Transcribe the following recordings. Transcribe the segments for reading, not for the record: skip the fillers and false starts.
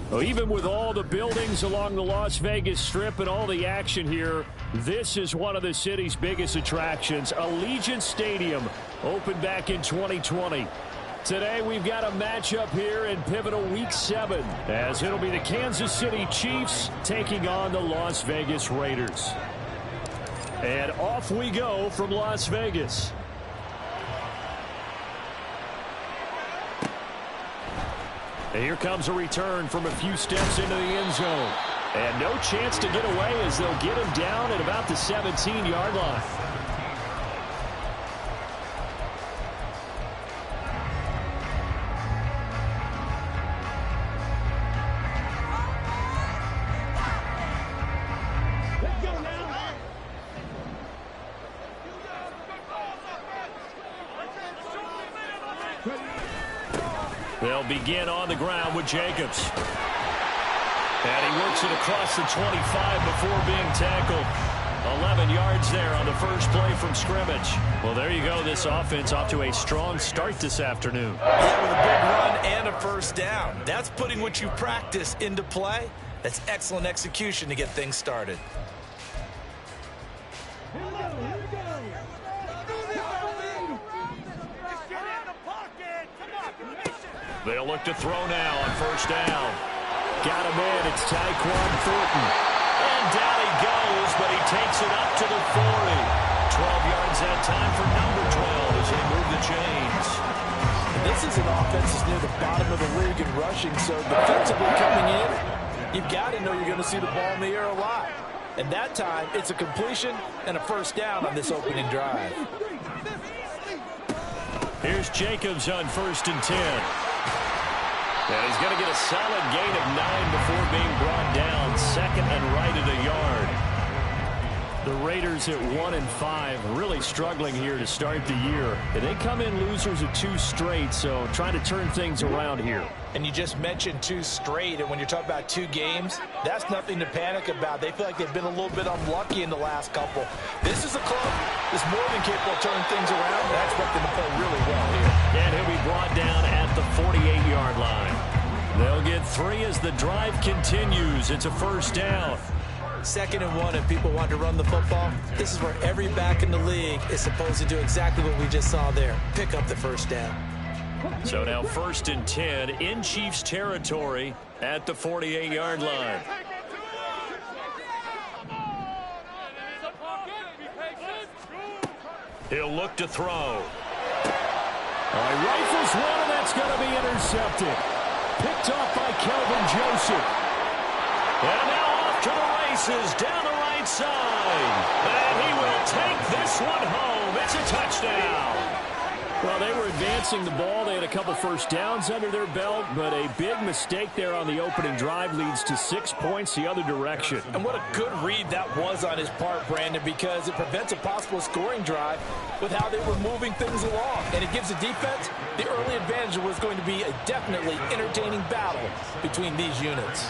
Well, even with all the buildings along the Las Vegas Strip and all the action here, this is one of the city's biggest attractions. Allegiant Stadium opened back in 2020. Today we've got a matchup here in pivotal Week 7, as it'll be the Kansas City Chiefs taking on the Las Vegas Raiders. And off we go from Las Vegas. And here comes a return from a few steps into the end zone. And no chance to get away as they'll get him down at about the 17-yard line. They'll begin on the ground with Jacobs. And he works it across the 25 before being tackled. 11 yards there on the first play from scrimmage. Well, there you go. This offense off to a strong start this afternoon. Yeah, with a big run and a first down. That's putting what you practice into play. That's excellent execution to get things started. They'll look to throw now on first down. Got him in. It's Tyquan Thornton. And down he goes, but he takes it up to the 40. 12 yards that time for number 12 as they move the chains. And this is an offense that's near the bottom of the league in rushing, so defensively coming in, you've got to know you're going to see the ball in the air a lot. And that time, it's a completion and a first down on this opening drive. Here's Jacobs on 1st and 10. And he's going to get a solid gain of 9 before being brought down. Second and right at a yard. The Raiders at 1-5, really struggling here to start the year. And they come in losers of 2 straight, so trying to turn things around here. And you just mentioned 2 straight, and when you're talking about 2 games, that's nothing to panic about. They feel like they've been a little bit unlucky in the last couple. This is a club that's more than capable of turning things around. I expect them to play really well here. And he'll be brought down at the 48-yard line. They'll get 3 as the drive continues. It's a first down. 2nd and 1, and people want to run the football. This is where every back in the league is supposed to do exactly what we just saw there. Pick up the first down. So now 1st and 10 in Chiefs territory at the 48-yard line. He'll look to throw. All right, rifles one, and that's going to be intercepted. Picked off by Kelvin Joseph. And now off to the races down the right side. And he will take this one home. It's a touchdown. Well, they were advancing the ball. They had a couple first downs under their belt, but a big mistake there on the opening drive leads to 6 points the other direction. And what a good read that was on his part, Brandon, because it prevents a possible scoring drive with how they were moving things along. And it gives the defense the early advantage. Was going to be a definitely entertaining battle between these units.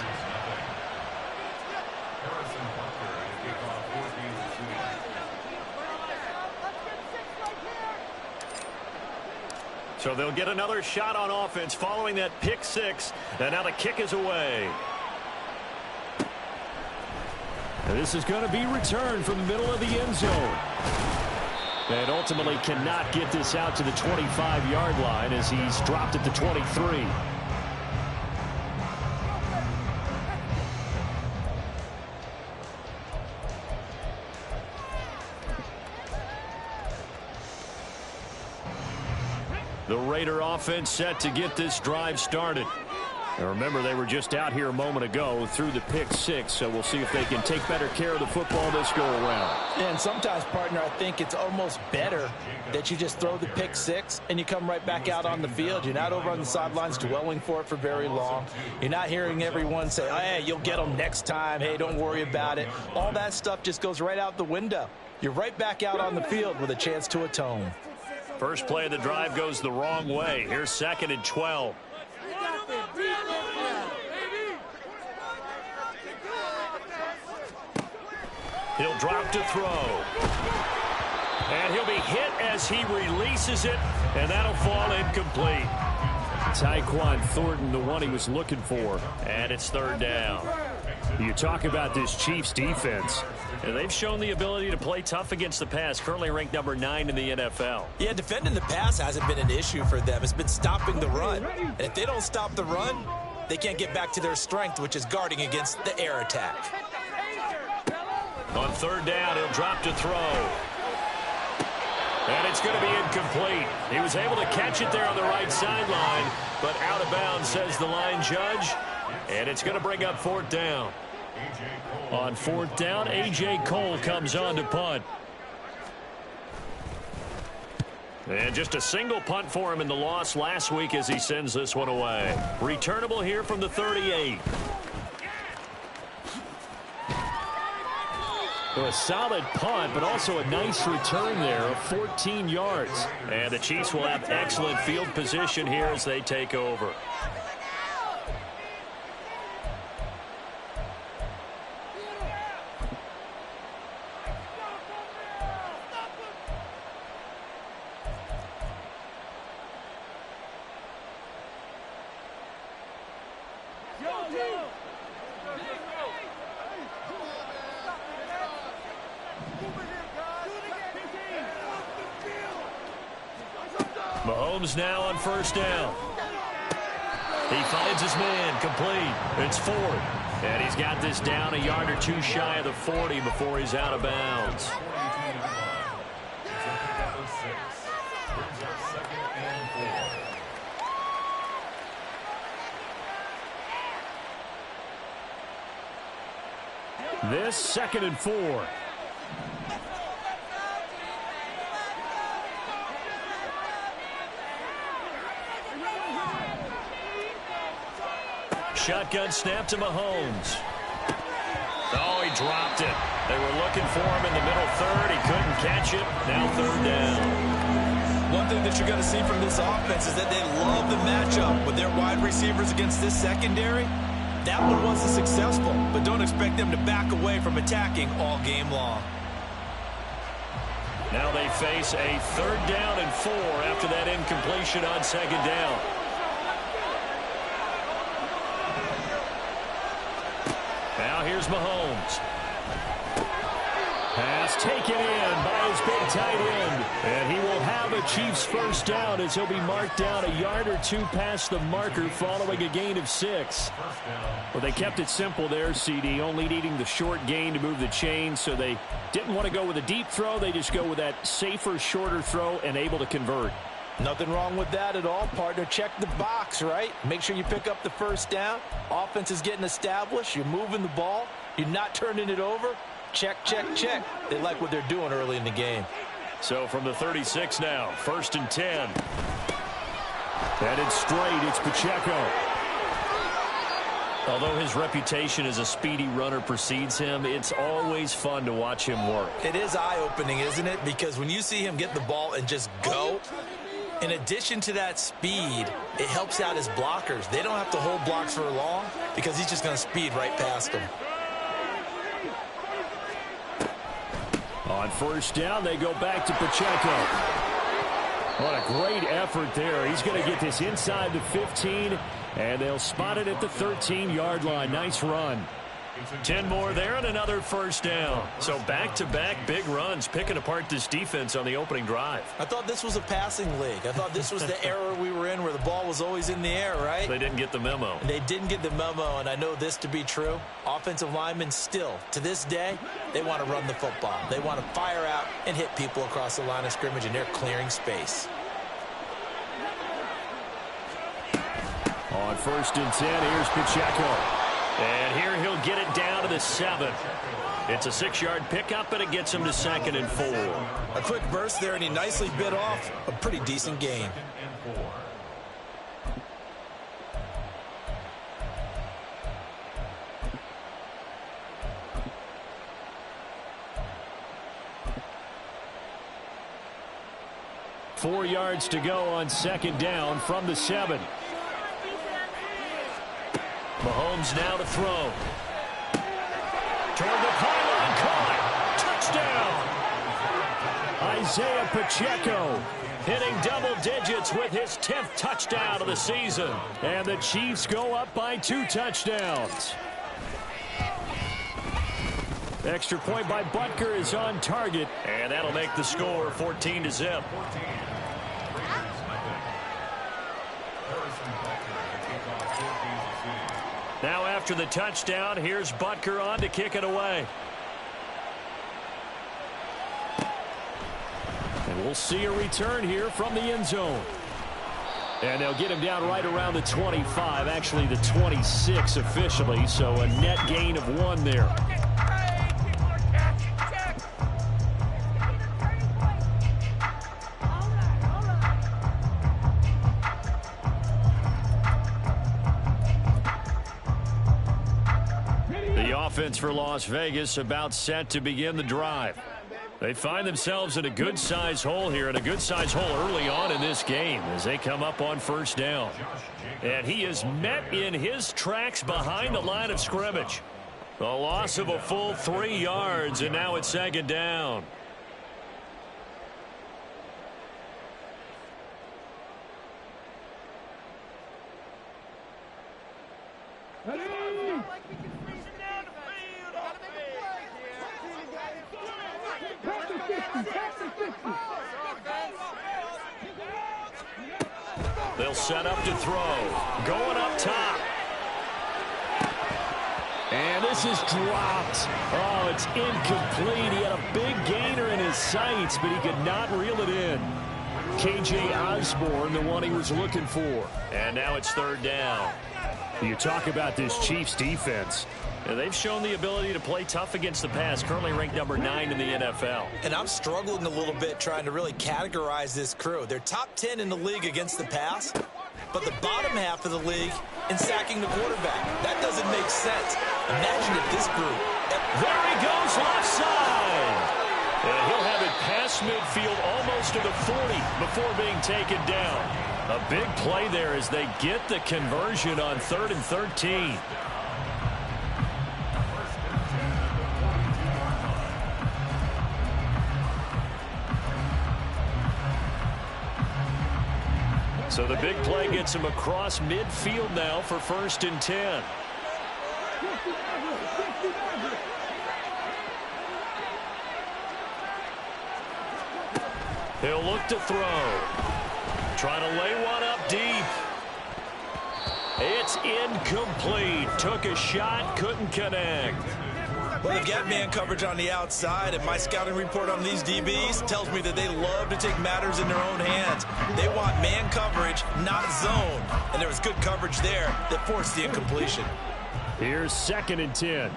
So they'll get another shot on offense following that pick 6. And now the kick is away. And this is going to be returned from the middle of the end zone. And ultimately cannot get this out to the 25-yard line as he's dropped at the 23. The Raider offense set to get this drive started. And remember, they were just out here a moment ago through the pick 6, so we'll see if they can take better care of the football this go around. And sometimes, partner, I think it's almost better that you just throw the pick 6 and you come right back out on the field. You're not over on the sidelines dwelling for it for very long. You're not hearing everyone say, oh, hey, you'll get them next time. Hey, don't worry about it. All that stuff just goes right out the window. You're right back out on the field with a chance to atone. First play of the drive goes the wrong way. Here's 2nd and 12. He'll drop to throw. And he'll be hit as he releases it, and that'll fall incomplete. Tyquan Thornton, the one he was looking for. And it's 3rd down. You talk about this Chiefs defense. And they've shown the ability to play tough against the pass, currently ranked number 9 in the NFL. Yeah, defending the pass hasn't been an issue for them. It's been stopping the run. And if they don't stop the run, they can't get back to their strength, which is guarding against the air attack. On 3rd down, he'll drop to throw. And it's going to be incomplete. He was able to catch it there on the right sideline, but out of bounds, says the line judge. And it's going to bring up 4th down. On 4th down, A.J. Cole comes on to punt. And just a single punt for him in the loss last week as he sends this one away. Returnable here from the 38. So a solid punt, but also a nice return there of 14 yards. And the Chiefs will have excellent field position here as they take over. Mahomes now on 1st down. He finds his man, complete. It's 4th. And he's got this down a yard or two shy of the 40 before he's out of bounds. This 2nd and 4. Shotgun snap to Mahomes. Oh, he dropped it. They were looking for him in the middle 3rd. He couldn't catch it. Now 3rd down. One thing that you're going to see from this offense is that they love the matchup with their wide receivers against this secondary. That one wasn't successful, but don't expect them to back away from attacking all game long. Now they face a 3rd down and 4 after that incompletion on 2nd down. Now here's Mahomes. Pass taken in by his big tight end. And he will have a Chiefs 1st down as he'll be marked down a yard or two past the marker following a gain of 6. Well, they kept it simple there, CD, only needing the short gain to move the chain, so they didn't want to go with a deep throw. They just go with that safer, shorter throw and able to convert. Nothing wrong with that at all, partner. Check the box, right? Make sure you pick up the 1st down. Offense is getting established. You're moving the ball. You're not turning it over. Check, check, check. They like what they're doing early in the game. So from the 36 now, 1st and 10. Headed straight, it's Pacheco. Although his reputation as a speedy runner precedes him, it's always fun to watch him work. It is eye-opening, isn't it? Because when you see him get the ball and just go, in addition to that speed, it helps out his blockers. They don't have to hold blocks for long because he's just going to speed right past them. On 1st down, they go back to Pacheco. What a great effort there. He's going to get this inside the 15, and they'll spot it at the 13-yard line. Nice run. 10 more there and another 1st down. So back-to-back big runs picking apart this defense on the opening drive. I thought this was a passing league. I thought this was the era we were in where the ball was always in the air, right? They didn't get the memo. They didn't get the memo, and I know this to be true. Offensive linemen still, to this day, they want to run the football. They want to fire out and hit people across the line of scrimmage, and they're clearing space. On 1st and 10, here's Pacheco. And here he'll get it down to the 7. It's a 6-yard pickup, and it gets him to 2nd and 4. A quick burst there, and he nicely bit off a pretty decent gain. 4 yards to go on second down from the 7. Mahomes now to throw. Toward the pylon, caught. Touchdown. Isaiah Pacheco hitting double digits with his 10th touchdown of the season. And the Chiefs go up by 2 touchdowns. Extra point by Butker is on target. And that'll make the score 14-0. Now after the touchdown, here's Butker on to kick it away. And we'll see a return here from the end zone. And they'll get him down right around the 25, actually the 26 officially, so a net gain of 1 there. The offense for Las Vegas about set to begin the drive. They find themselves in a good-sized hole here, and a good-sized hole early on in this game as they come up on first down. And he is met in his tracks behind the line of scrimmage. A loss of a full 3 yards, and now it's second down. They'll set up to throw. Going up top. And this is dropped. Oh, it's incomplete. He had a big gainer in his sights, but he could not reel it in. KJ Osborne, the one he was looking for. And now it's third down. You talk about this Chiefs defense. And they've shown the ability to play tough against the pass, currently ranked number 9 in the NFL. And I'm struggling a little bit trying to really categorize this crew. They're top 10 in the league against the pass, but the bottom half of the league in sacking the quarterback. That doesn't make sense. Imagine if this group... There he goes, left side. And he'll have it past midfield almost to the 40 before being taken down. A big play there as they get the conversion on 3rd and 13. So the big play gets him across midfield now for 1st and 10. He'll look to throw. Trying to lay one up deep. It's incomplete. Took a shot, couldn't connect. Well, they've got man coverage on the outside, and my scouting report on these DBs tells me that they love to take matters in their own hands. They want man coverage, not zone. And there was good coverage there that forced the incompletion. Here's 2nd and 10.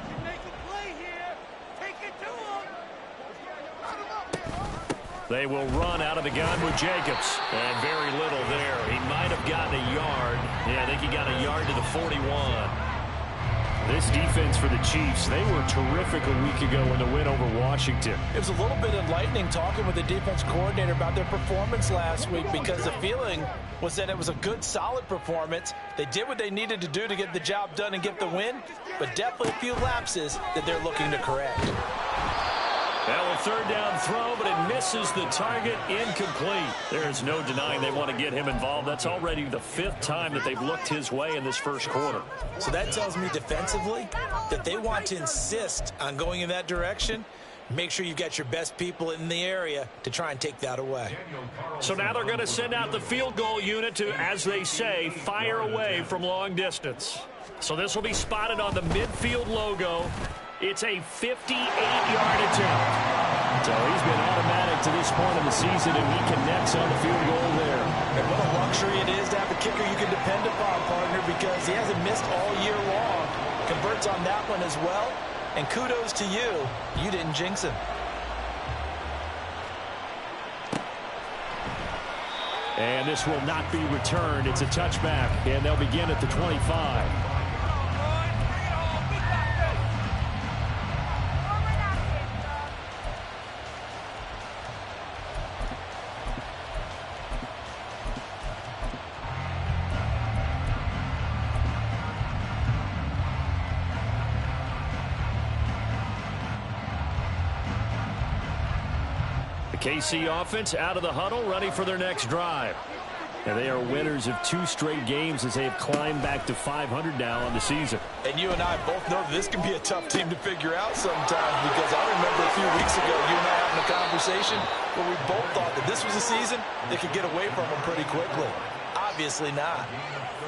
They will run out of the gun with Jacobs. And very little there. He might have gotten a yard. Yeah, I think he got a yard to the 41. This defense for the Chiefs, they were terrific a week ago in the win over Washington. It was a little bit enlightening talking with the defense coordinator about their performance last week, because the feeling was that it was a good, solid performance. They did what they needed to do to get the job done and get the win, but definitely a few lapses that they're looking to correct. Well, a 3rd down throw, but it misses the target, incomplete. There's no denying they want to get him involved. That's already the 5th time that they've looked his way in this first quarter. So that tells me defensively that they want to insist on going in that direction. Make sure you've got your best people in the area to try and take that away. So now they're going to send out the field goal unit to, as they say, fire away from long distance. So this will be spotted on the midfield logo. It's a 58-yard attempt. So he's been automatic to this point of the season, and he connects on the field goal there. And what a luxury it is to have a kicker you can depend upon, partner, because he hasn't missed all year long. Converts on that one as well. And kudos to you. You didn't jinx him. And this will not be returned. It's a touchback, and they'll begin at the 25. KC offense out of the huddle, ready for their next drive. And they are winners of 2 straight games as they have climbed back to 500 now on the season. And you and I both know this can be a tough team to figure out sometimes, because I remember a few weeks ago you and I having a conversation where we both thought that this was a season that could get away from them pretty quickly. Obviously not.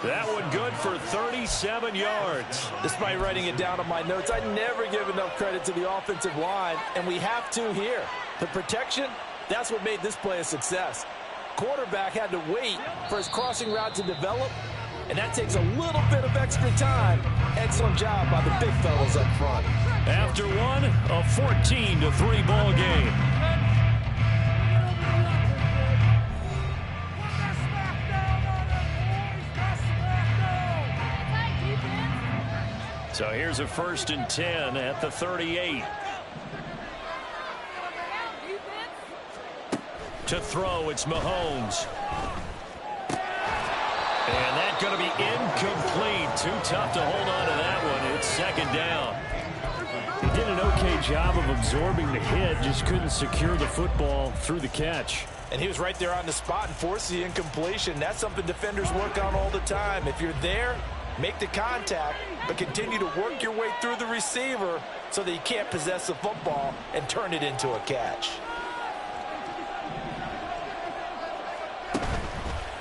That one good for 37 yards. Despite writing it down on my notes, I never give enough credit to the offensive line, and we have to here. The protection, that's what made this play a success. Quarterback had to wait for his crossing route to develop, and that takes a little bit of extra time. Excellent job by the big fellas up front. After one, a 14-3 ball game. So here's a 1st and 10 at the 38. To throw, it's Mahomes. And that's going to be incomplete. Too tough to hold on to that one. It's 2nd down. He did an okay job of absorbing the hit, just couldn't secure the football through the catch. And he was right there on the spot and forced the incompletion. That's something defenders work on all the time. If you're there, make the contact, but continue to work your way through the receiver so that you can't possess the football and turn it into a catch.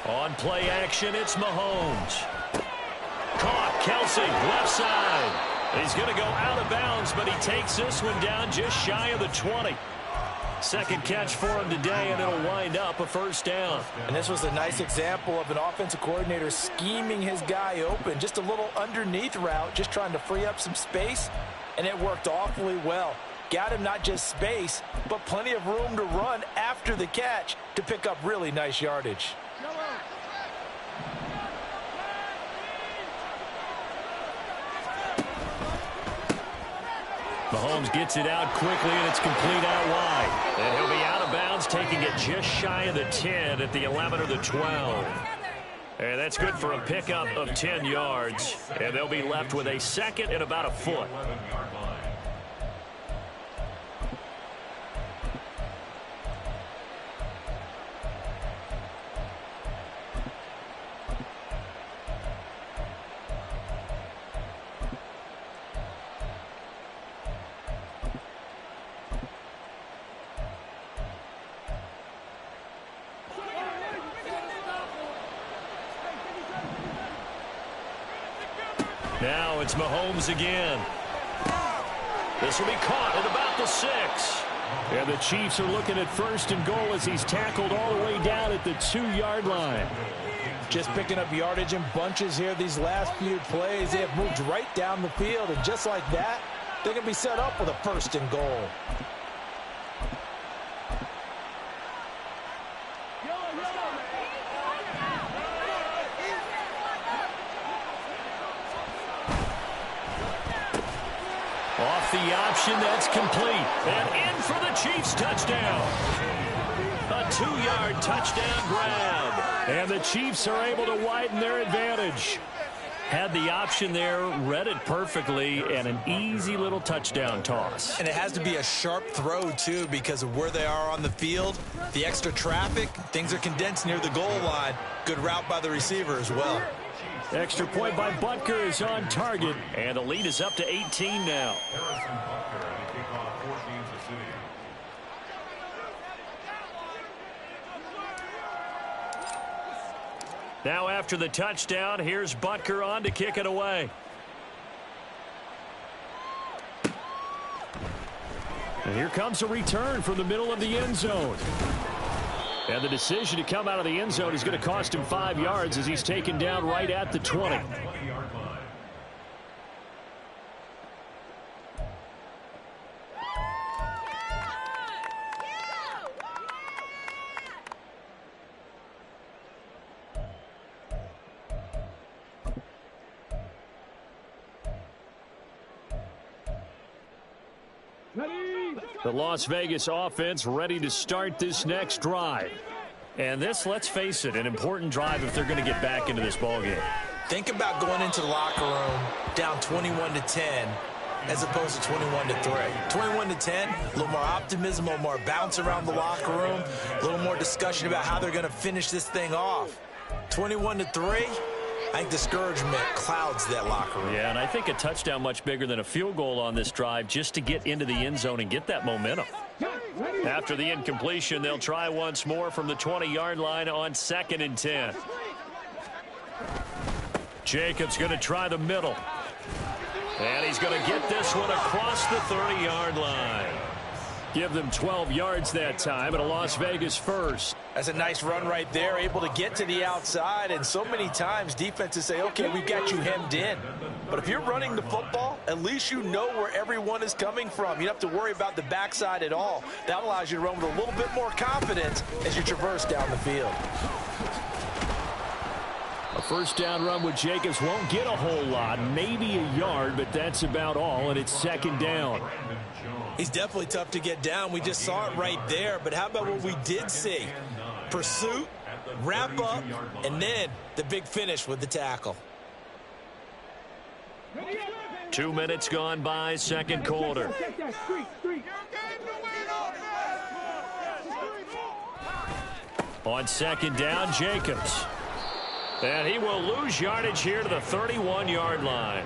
On play action, it's Mahomes. Caught, Kelsey, left side. He's going to go out of bounds, but he takes this one down just shy of the 20. 2nd catch for him today, and it'll wind up a 1st down. And this was a nice example of an offensive coordinator scheming his guy open. Just a little underneath route, just trying to free up some space, and it worked awfully well. Got him not just space, but plenty of room to run after the catch to pick up really nice yardage. Mahomes gets it out quickly, and it's complete out wide. And he'll be out of bounds, taking it just shy of the 10 at the 11 or the 12. And that's good for a pickup of 10 yards. And they'll be left with a 2nd and about a foot. Now it's Mahomes again. This will be caught at about the 6. And the Chiefs are looking at 1st and goal as he's tackled all the way down at the 2-yard line. Just picking up yardage in bunches here these last few plays. They have moved right down the field, and just like that, they're going to be set up with a 1st and goal. Off the option, that's complete. And in for the Chiefs touchdown. A 2-yard touchdown grab. And the Chiefs are able to widen their advantage. Had the option there, read it perfectly, and an easy little touchdown toss. And it has to be a sharp throw, too, because of where they are on the field. The extra traffic, things are condensed near the goal line. Good route by the receiver as well. Extra point by Butker is on target, and the lead is up to 18 now. Now after the touchdown, here's Butker on to kick it away. And here comes a return from the middle of the end zone. And the decision to come out of the end zone is going to cost him 5 yards as he's taken down right at the 20. The Las Vegas offense ready to start this next drive. And this, let's face it, an important drive if they're going to get back into this ballgame. Think about going into the locker room down 21-10. as opposed to 21-3. 21-10, a little more optimism, a little more bounce around the locker room, a little more discussion about how they're going to finish this thing off. 21-3, I think discouragement clouds that locker room. Yeah, and I think a touchdown much bigger than a field goal on this drive just to get into the end zone and get that momentum. After the incompletion, they'll try once more from the 20-yard line on 2nd and 10. Jacobs going to try the middle. And he's going to get this one across the 30-yard line. Give them 12 yards that time, and a Las Vegas first. That's a nice run right there, able to get to the outside. And so many times defenses say, okay, we've got you hemmed in. But if you're running the football, at least you know where everyone is coming from. You don't have to worry about the backside at all. That allows you to run with a little bit more confidence as you traverse down the field. A first down run with Jacobs won't get a whole lot, maybe a yard, but that's about all, and it's 2nd down. He's definitely tough to get down. We just saw it right there, but how about what we did see? Pursuit, wrap up, and then the big finish with the tackle. 2 minutes gone by, second quarter. On 2nd down, Jacobs. And he will lose yardage here to the 31-yard line.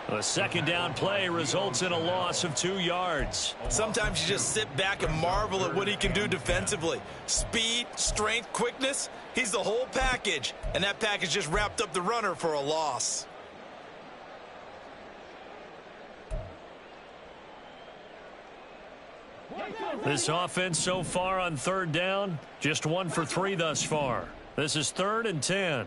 The 2nd down play results in a loss of 2 yards. Sometimes you just sit back and marvel at what he can do defensively. Speed, strength, quickness, he's the whole package. And that package just wrapped up the runner for a loss. This offense so far on 3rd down, just 1 for 3 thus far. This is 3rd and 10.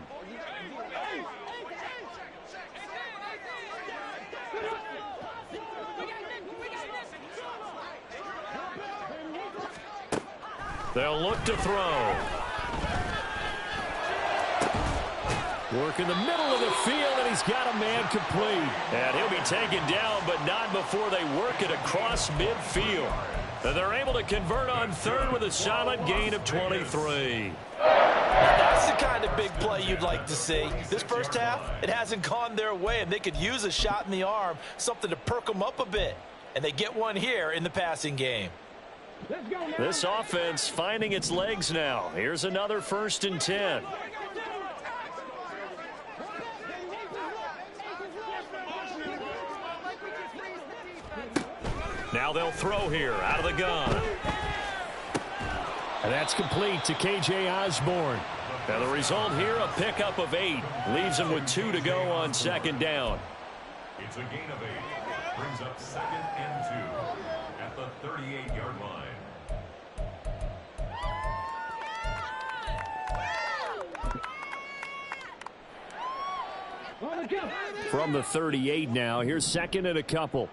They'll look to throw. Work in the middle of the field, and he's got a man complete. And he'll be taken down, but not before they work it across midfield. And they're able to convert on 3rd with a solid gain of 23. That's the kind of big play you'd like to see. This first half, it hasn't gone their way, and they could use a shot in the arm, something to perk them up a bit. And they get one here in the passing game. This offense finding its legs now. Here's another 1st and 10. Now they'll throw here out of the gun. And that's complete to K.J. Osborne. Now the result here, a pickup of 8. Leaves them with 2 to go on 2nd down. It's a gain of 8. Brings up 2nd and 2 at the 38-yard line. From the 38 now, here's 2nd and a couple.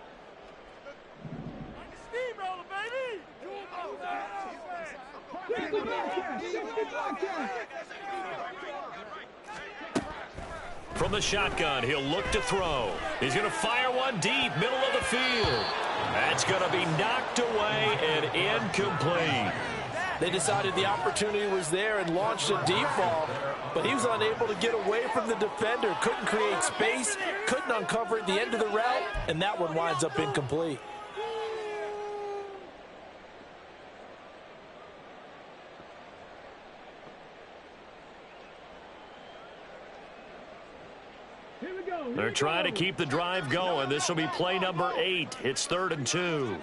From the shotgun, he'll look to throw. He's going to fire one deep, middle of the field. That's going to be knocked away and incomplete. They decided the opportunity was there and launched a deep ball, but he was unable to get away from the defender. Couldn't create space, couldn't uncover at the end of the route, and that one winds up incomplete. They're trying to keep the drive going. This will be play number 8. It's 3rd and 2.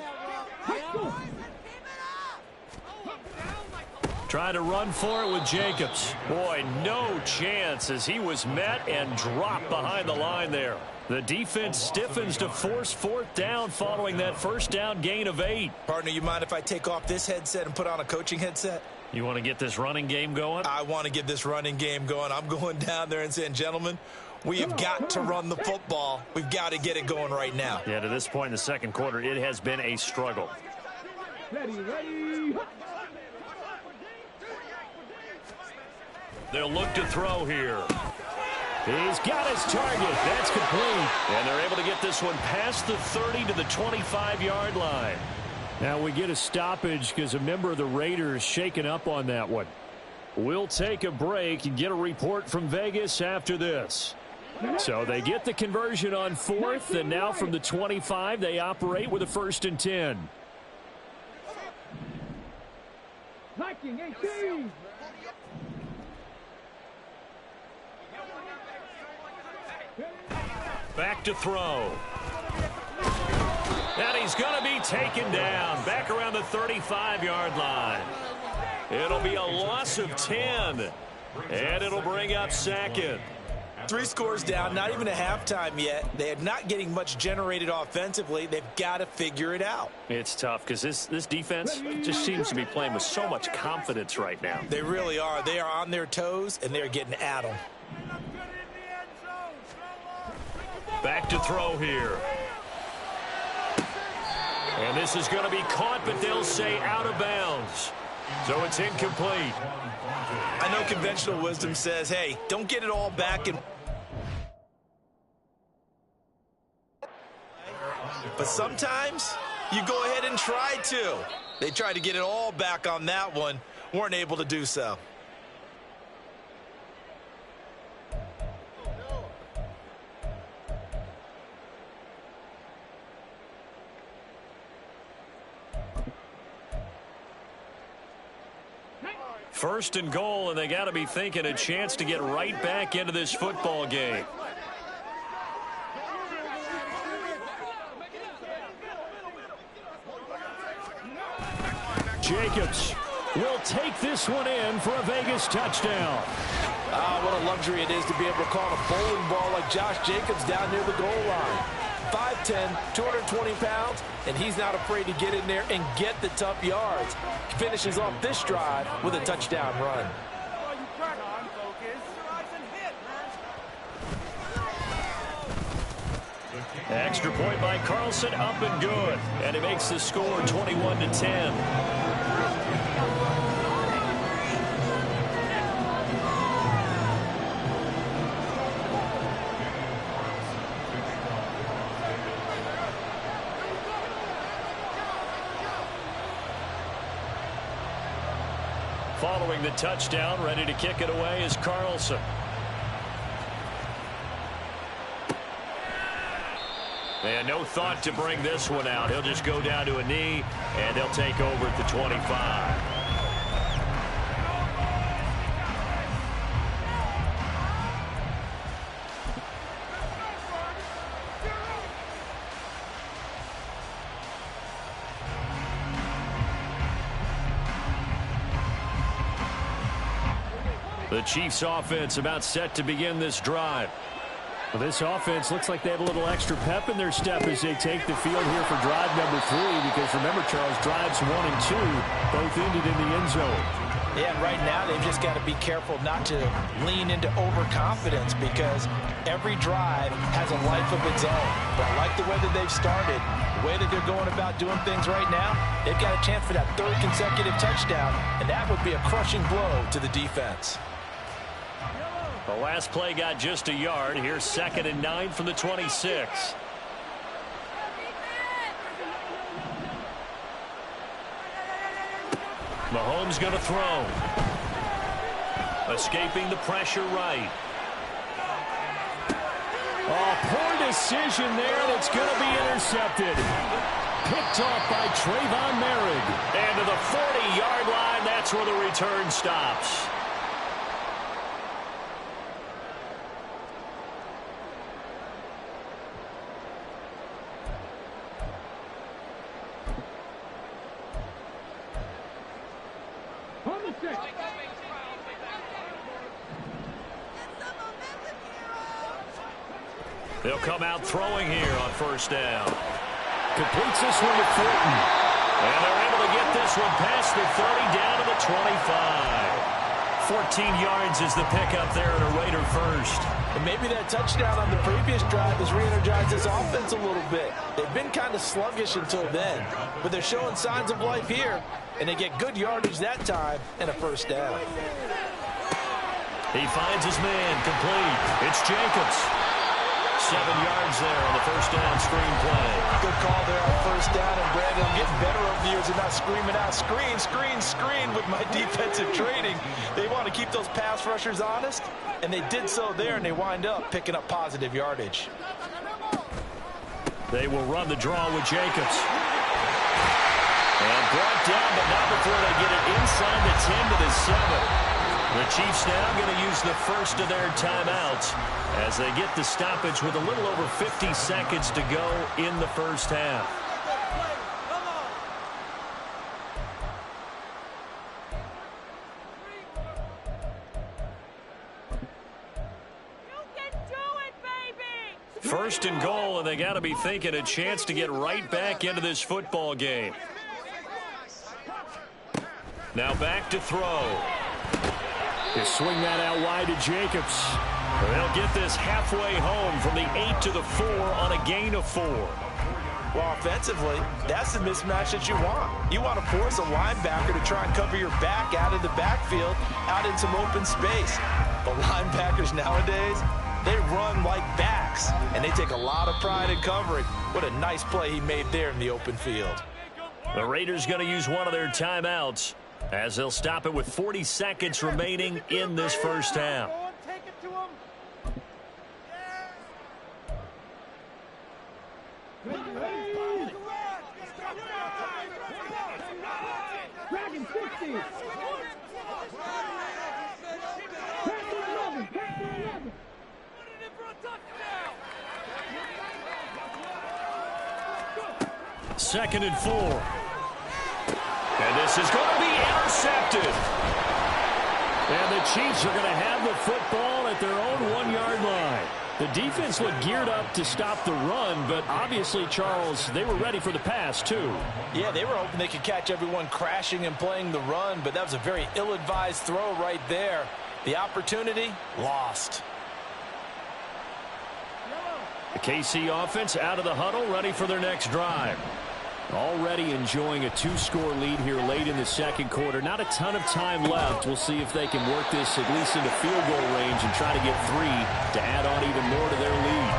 Trying to run for it with Jacobs. Boy, no chance as he was met and dropped behind the line there. The defense stiffens to force 4th down following that first down gain of 8. Partner, you mind if I take off this headset and put on a coaching headset? You want to get this running game going? I want to get this running game going. I'm going down there and saying, gentlemen, we have got to run the football. We've got to get it going right now. Yeah, to this point in the second quarter, it has been a struggle. Ready. They'll look to throw here. He's got his target. That's complete. And they're able to get this one past the 30 to the 25-yard line. Now we get a stoppage because a member of the Raiders shaken up on that one. We'll take a break and get a report from Vegas after this. So they get the conversion on 4th, and now from the 25, they operate with a 1st and 10. Viking 18. Back to throw. And he's going to be taken down back around the 35-yard line. It'll be a loss of 10, and it'll bring up 2nd. 3 scores down, not even a halftime yet. They're not getting much generated offensively. They've got to figure it out. It's tough because this defense just seems to be playing with so much confidence right now. They really are. They are on their toes, and they're getting at them. Back to throw here. And this is going to be caught, but they'll say out of bounds. So it's incomplete. I know conventional wisdom says, hey, don't get it all back. But sometimes you go ahead and try to. They tried to get it all back on that one. Weren't able to do so. First and goal, and they got to be thinking a chance to get right back into this football game. Jacobs will take this one in for a Vegas touchdown. What a luxury it is to be able to call a bowling ball like Josh Jacobs down near the goal line. 5'10", 220 pounds, and he's not afraid to get in there and get the tough yards. He finishes off this drive with a touchdown run. Extra point by Carlson, up and good. And he makes the score 21-10. Following the touchdown, ready to kick it away is Carlson. They had no thought to bring this one out. He'll just go down to a knee, and they'll take over at the 25. The Chiefs offense about set to begin this drive. Well, this offense looks like they have a little extra pep in their step as they take the field here for drive number 3, because remember, Charles, drives 1 and 2 both ended in the end zone. Yeah, right now they've just got to be careful not to lean into overconfidence, because every drive has a life of its own. But I like the way that they've started, the way that they're going about doing things right now. They've got a chance for that 3rd consecutive touchdown, and that would be a crushing blow to the defense. The last play got just a yard. Here's 2nd and 9 from the 26. Mahomes going to throw. Escaping the pressure right. Oh, poor decision there, and it's going to be intercepted. Picked off by Trayvon Merrick. And to the 40-yard line, that's where the return stops. They'll come out throwing here on 1st down. Completes this one to Thornton. And they're able to get this one past the 30 down to the 25. 14 yards is the pickup there and a Raider first. And maybe that touchdown on the previous drive has re-energized this offense a little bit. They've been kind of sluggish until then, but they're showing signs of life here, and they get good yardage that time and a 1st down. He finds his man complete. It's Jacobs. 7 yards there on the first down screenplay. Good call there on first down. And Brandon, I'm getting better over the years and not screaming out, screen, screen, screen with my defensive training. They want to keep those pass rushers honest, and they did so there, and they wind up picking up positive yardage. They will run the draw with Jacobs. And brought down, but not before they get it inside the 10 to the 7. The Chiefs now going to use the first of their timeouts as they get the stoppage with a little over 50 seconds to go in the first half. First and goal, and they got to be thinking a chance to get right back into this football game. Now back to throw. They swing that out wide to Jacobs. They'll get this halfway home from the 8 to the 4 on a gain of 4. Well, offensively, that's the mismatch that you want. You want to force a linebacker to try and cover your back out of the backfield, out in some open space. The linebackers nowadays, they run like backs, and they take a lot of pride in covering. What a nice play he made there in the open field. The Raiders going to use one of their timeouts as they'll stop it with 40 seconds remaining in this first half. Dragon 60. Second and 4. And this is going to be intercepted. And the Chiefs are going to have the football at their own 1-yard line. The defense looked geared up to stop the run, but obviously, Charles, they were ready for the pass, too. Yeah, they were hoping they could catch everyone crashing and playing the run, but that was a very ill-advised throw right there. The opportunity, lost. The KC offense out of the huddle, ready for their next drive. Already enjoying a 2-score lead here late in the second quarter. Not a ton of time left. We'll see if they can work this at least into field goal range and try to get 3 to add on even more to their lead.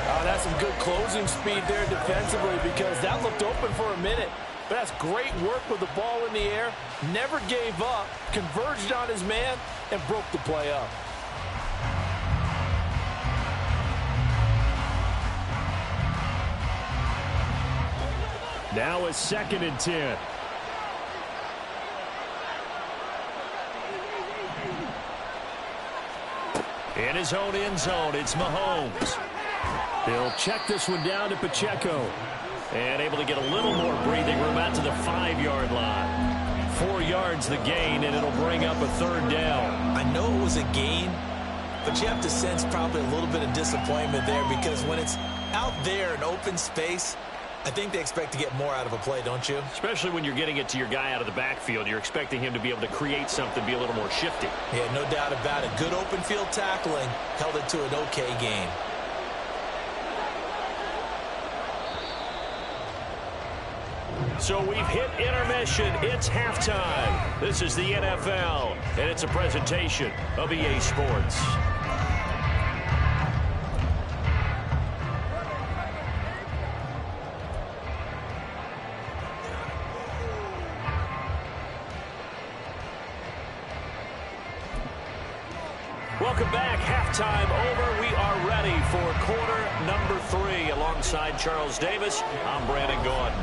Oh, that's some good closing speed there defensively because that looked open for a minute. But that's great work with the ball in the air. Never gave up, converged on his man, and broke the play up. Now a 2nd and 10. In his own end zone, it's Mahomes. He'll check this one down to Pacheco. And able to get a little more breathing room out to the 5-yard line. 4 yards the gain, and it'll bring up a 3rd down. I know it was a gain, but you have to sense probably a little bit of disappointment there because when it's out there in open space, I think they expect to get more out of a play, don't you? Especially when you're getting it to your guy out of the backfield. You're expecting him to be able to create something, be a little more shifty. Yeah, no doubt about it. Good open field tackling held it to an okay gain. So we've hit intermission. It's halftime. This is the NFL, and it's a presentation of EA Sports. Welcome back. Halftime over. We are ready for quarter number 3. Alongside Charles Davis, I'm Brandon Gordon.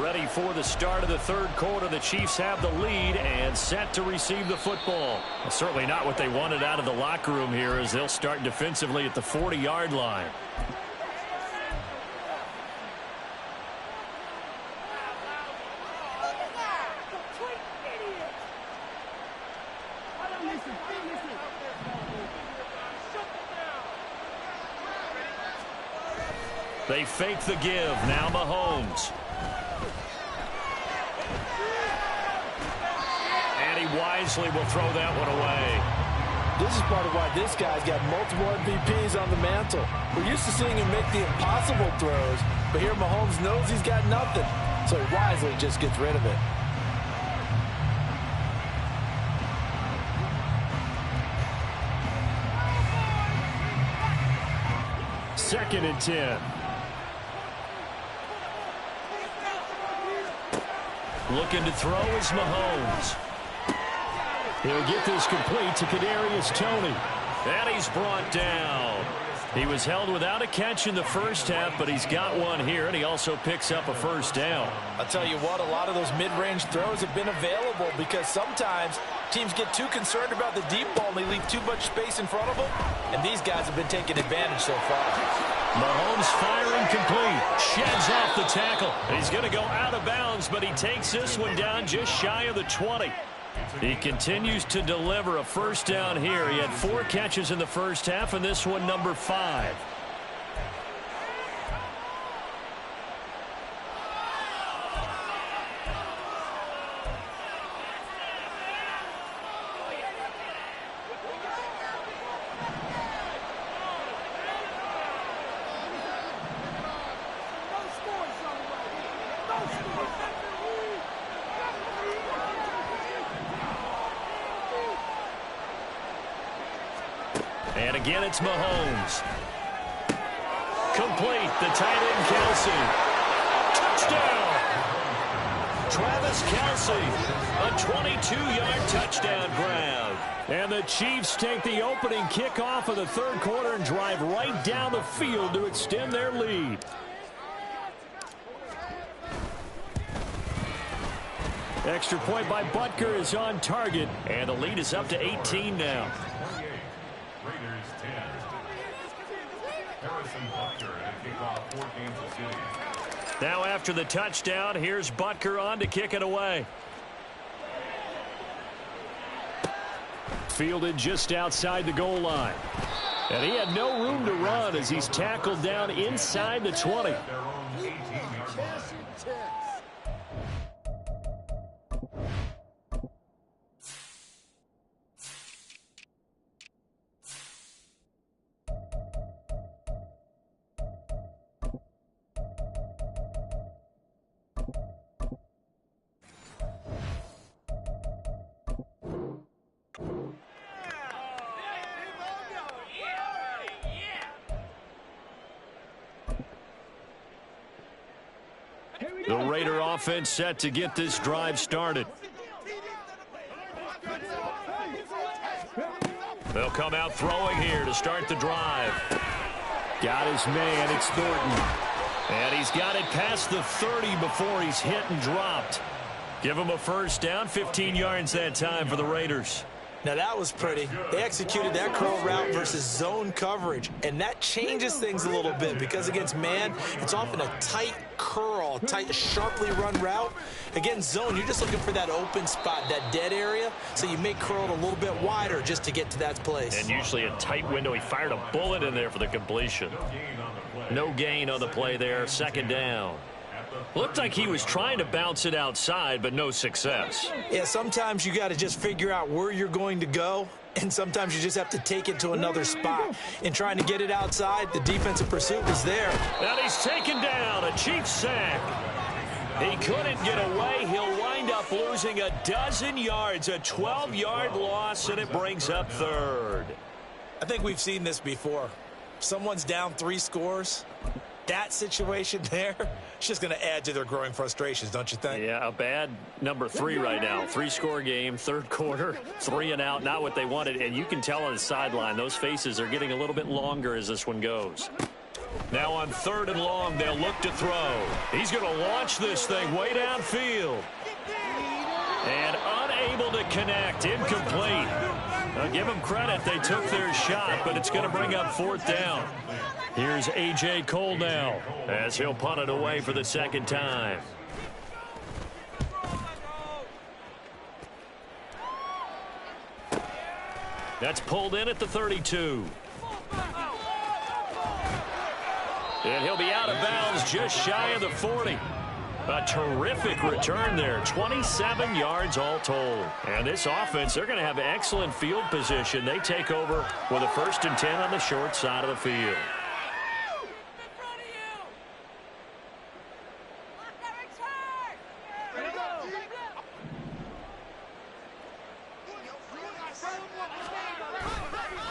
Ready for the start of the 3rd quarter. The Chiefs have the lead and set to receive the football. Well, certainly not what they wanted out of the locker room here as they'll start defensively at the 40-yard line. They fake the give. Now Mahomes. And he wisely will throw that one away. This is part of why this guy's got multiple MVPs on the mantle. We're used to seeing him make the impossible throws, but here Mahomes knows he's got nothing, so he wisely just gets rid of it. 2nd and 10. Looking to throw is Mahomes. He'll get this complete to Kadarius Toney. And he's brought down. He was held without a catch in the first half, but he's got one here, and he also picks up a first down. I'll tell you what, a lot of those mid-range throws have been available because sometimes teams get too concerned about the deep ball and they leave too much space in front of them, and these guys have been taking advantage so far. Mahomes firing complete. Sheds off the tackle. He's going to go out of bounds, but he takes this one down just shy of the 20. He continues to deliver a first down here. He had 4 catches in the first half, and this one number 5. And again, it's Mahomes. Complete. The tight end, Kelce. Touchdown. Travis Kelce. A 22-yard touchdown grab. And the Chiefs take the opening kickoff of the third quarter and drive right down the field to extend their lead. Extra point by Butker is on target. And the lead is up to 18 now. Raiders 10. Harrison Butker to kick off for Kansas City. Now after the touchdown, here's Butker on to kick it away. Fielded just outside the goal line. And he had no room to run as he's tackled down inside the 20. Their own 18-yard line. The Raider offense set to get this drive started. They'll come out throwing here to start the drive. Got his man, it's Thornton. And he's got it past the 30 before he's hit and dropped. Give him a first down, 15 yards that time for the Raiders. Now that was pretty. They executed that curl route versus zone coverage, and that changes things a little bit because against man, it's often a tight curl, tight, sharply run route. Against zone, you're just looking for that open spot, that dead area, so you make curl it a little bit wider just to get to that place. And usually a tight window. He fired a bullet in there for the completion. No gain on the play there, second down. Looked like he was trying to bounce it outside, but no success. Yeah, sometimes you got to just figure out where you're going to go, and sometimes you just have to take it to another spot. In trying to get it outside, the defensive pursuit was there. And he's taken down, a Chiefs sack. He couldn't get away. He'll wind up losing a dozen yards, a 12-yard loss, and it brings up third. I think we've seen this before. Someone's down 3 scores. That situation there, it's just going to add to their growing frustrations, don't you think? Yeah, a bad number 3 right now. 3-score game, third quarter, 3 and out, not what they wanted. And you can tell on the sideline, those faces are getting a little bit longer as this one goes. Now on 3rd and long, they'll look to throw. He's going to launch this thing way downfield. And unable to connect, incomplete. I'll give them credit, they took their shot, but it's going to bring up 4th down. Here's A.J. Cole now, as he'll punt it away for the second time. That's pulled in at the 32. And he'll be out of bounds just shy of the 40. A terrific return there, 27 yards all told. And this offense, they're going to have excellent field position. They take over with a 1st and 10 on the short side of the field.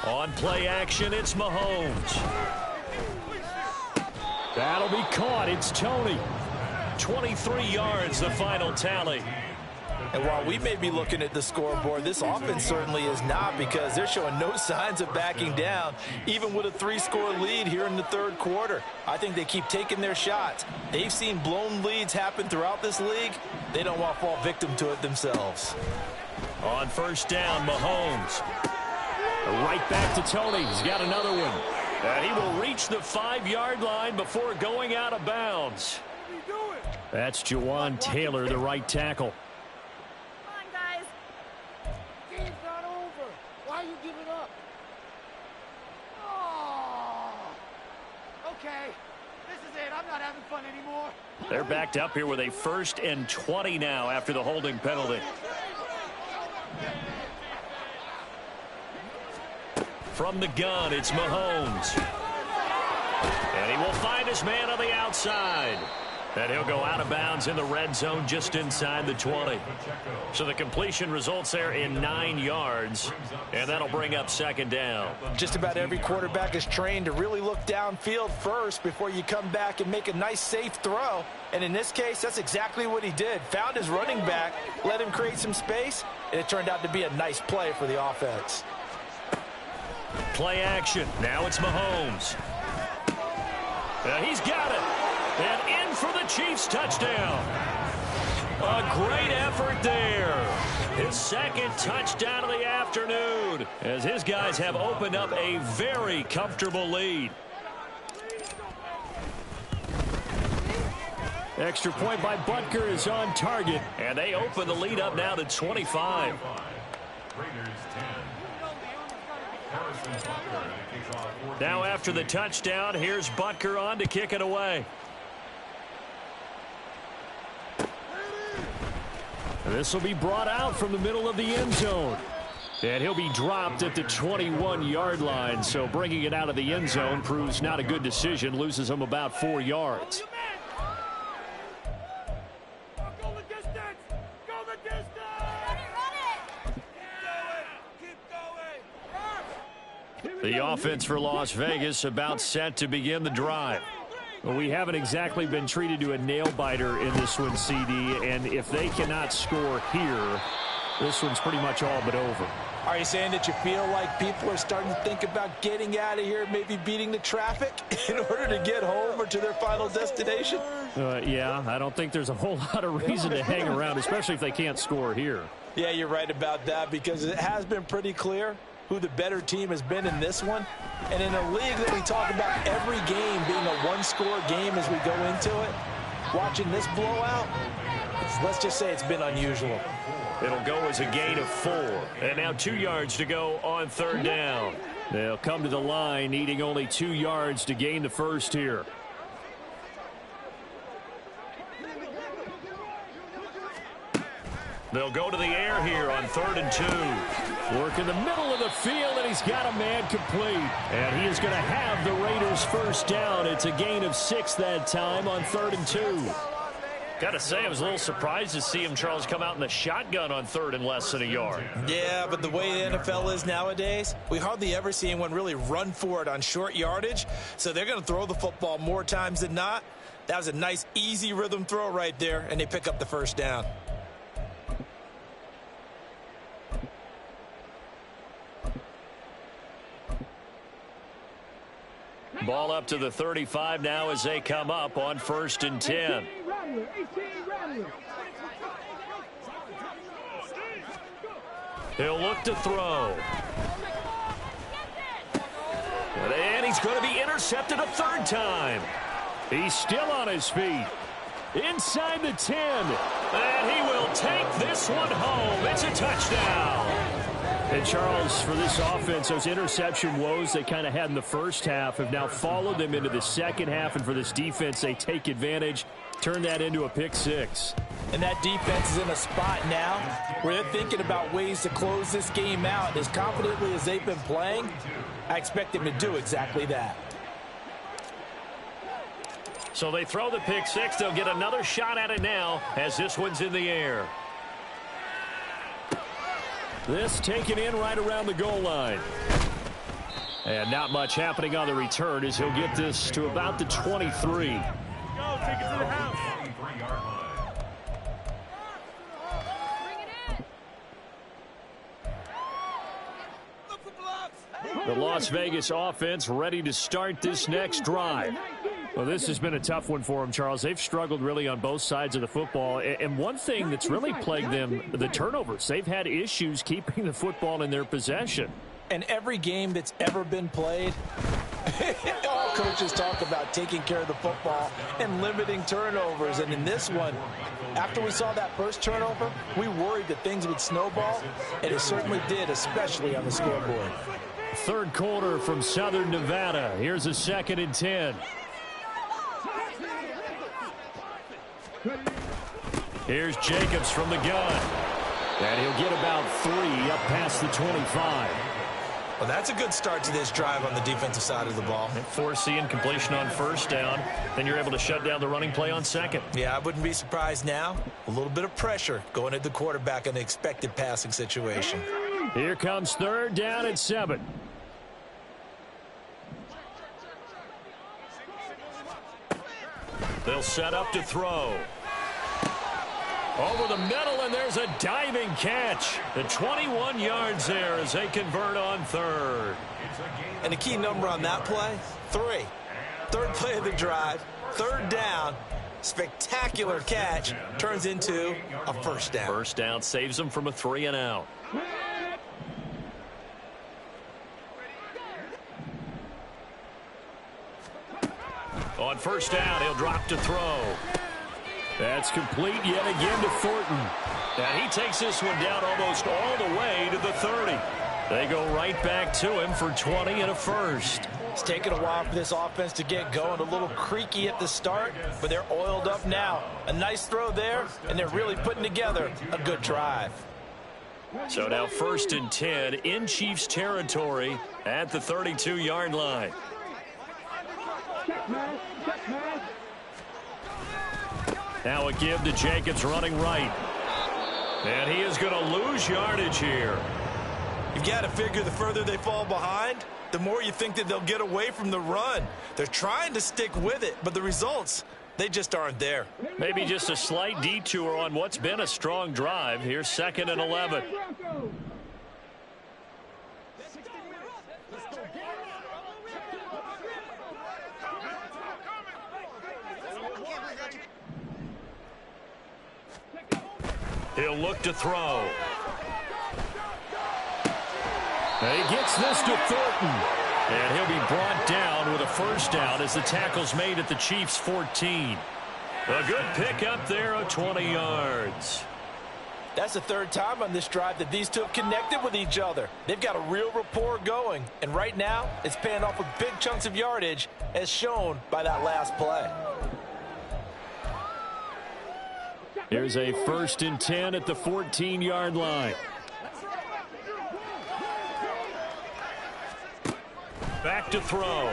On play action, it's Mahomes. That'll be caught. It's Toney. 23 yards, the final tally. And while we may be looking at the scoreboard, this offense certainly is not, because they're showing no signs of backing down, even with a 3-score lead here in the third quarter. I think they keep taking their shots. They've seen blown leads happen throughout this league. They don't want to fall victim to it themselves. On first down, Mahomes. Right back to Toney. He's got another one. And he will reach the 5-yard line before going out of bounds. That's Jawan Taylor, the right tackle. Come on, guys. Game's not over. Why are you giving up? Oh. Okay. This is it. I'm not having fun anymore. They're backed up here with a 1st and 20 now after the holding penalty. From the gun, it's Mahomes. And he will find his man on the outside. And he'll go out of bounds in the red zone just inside the 20. So the completion results there in 9 yards. And that'll bring up 2nd down. Just about every quarterback is trained to really look downfield first before you come back and make a nice, safe throw. And in this case, that's exactly what he did. Found his running back, let him create some space, and it turned out to be a nice play for the offense. Play action. Now it's Mahomes. He's got it. And in for the Chiefs touchdown. A great effort there. His 2nd touchdown of the afternoon, as his guys have opened up a very comfortable lead. Extra point by Butker is on target. And they open the lead up now to 25. Now after the touchdown, here's Butker on to kick it away. This will be brought out from the middle of the end zone. And he'll be dropped at the 21-yard line. So bringing it out of the end zone proves not a good decision. Loses him about 4 yards. Go the distance. Go the distance. Keep going. The offense for Las Vegas about set to begin the drive. Well, we haven't exactly been treated to a nail-biter in this one, CD, and if they cannot score here, this one's pretty much all but over. Are you saying that you feel like people are starting to think about getting out of here, maybe beating the traffic in order to get home or to their final destination? Yeah, I don't think there's a whole lot of reason to hang around, especially if they can't score here. Yeah, you're right about that, because it has been pretty clear who the better team has been in this one. And in a league that we talk about every game being a 1-score game as we go into it, watching this blowout, let's just say it's been unusual. It'll go as a gain of 4. And now 2 yards to go on 3rd down. They'll come to the line needing only 2 yards to gain the first here. They'll go to the air here on 3rd and 2. Work in the middle of the field, and he's got a man complete. And he is going to have the Raiders first down. It's a gain of 6 that time on 3rd and 2. Got to say, I was a little surprised to see him, Charles, come out in the shotgun on 3rd and less than a yard. Yeah, but the way the NFL is nowadays, we hardly ever see anyone really run for it on short yardage. So they're going to throw the football more times than not. That was a nice, easy rhythm throw right there, and they pick up the first down. Ball up to the 35 now as they come up on 1st and 10. He'll look to throw. And he's going to be intercepted a 3rd time. He's still on his feet. Inside the 10. And he will take this one home. It's a touchdown. And Charles, for this offense, those interception woes they kind of had in the first half have now followed them into the second half. And for this defense, they take advantage, turn that into a pick 6. And that defense is in a spot now where they're thinking about ways to close this game out. And as confidently as they've been playing, I expect them to do exactly that. So they throw the pick 6. They'll get another shot at it now as this one's in the air. This taken in right around the goal line. And not much happening on the return as he'll get this to about the 23. Go, take it to the house. 23-yard line. Bring it in. Look for blocks. The Las Vegas offense ready to start this next drive. Well, this has been a tough one for them, Charles. They've struggled really on both sides of the football. And one thing that's really plagued them, the turnovers. They've had issues keeping the football in their possession. And every game that's ever been played, all coaches talk about taking care of the football and limiting turnovers. And in this one, after we saw that first turnover, we worried that things would snowball, and it certainly did, especially on the scoreboard. Third quarter from Southern Nevada. Here's a 2nd and 10. Here's Jacobs from the gun. And he'll get about 3 up past the 25. Well, that's a good start to this drive on the defensive side of the ball. Force the incompletion on first down. Then you're able to shut down the running play on second. Yeah, I wouldn't be surprised now. A little bit of pressure going at the quarterback in an expected passing situation. Here comes 3rd down and 7. They'll set up to throw. Over the middle, and there's a diving catch. The 21 yards there as they convert on 3rd. And the key number on that play, 3. 3rd play of the drive, 3rd down, spectacular catch, turns into a first down. First down saves them from a 3 and out. On first down, he'll drop to throw. That's complete yet again to Thornton. And he takes this one down almost all the way to the 30. They go right back to him for 20 and a first. It's taken a while for this offense to get going. A little creaky at the start, but they're oiled up now. A nice throw there, and they're really putting together a good drive. So now 1st and 10 in Chiefs territory at the 32-yard line. Now a give to Jacobs running right. And he is going to lose yardage here. You've got to figure the further they fall behind, the more you think that they'll get away from the run. They're trying to stick with it, but the results, they just aren't there. Maybe just a slight detour on what's been a strong drive. Here's 2nd and 11. He'll look to throw. And he gets this to Thornton. And he'll be brought down with a first down as the tackle's made at the Chiefs' 14. A good pickup there of 20 yards. That's the 3rd time on this drive that these two have connected with each other. They've got a real rapport going. And right now, it's paying off with big chunks of yardage as shown by that last play. Here's a 1st and 10 at the 14-yard line. Back to throw.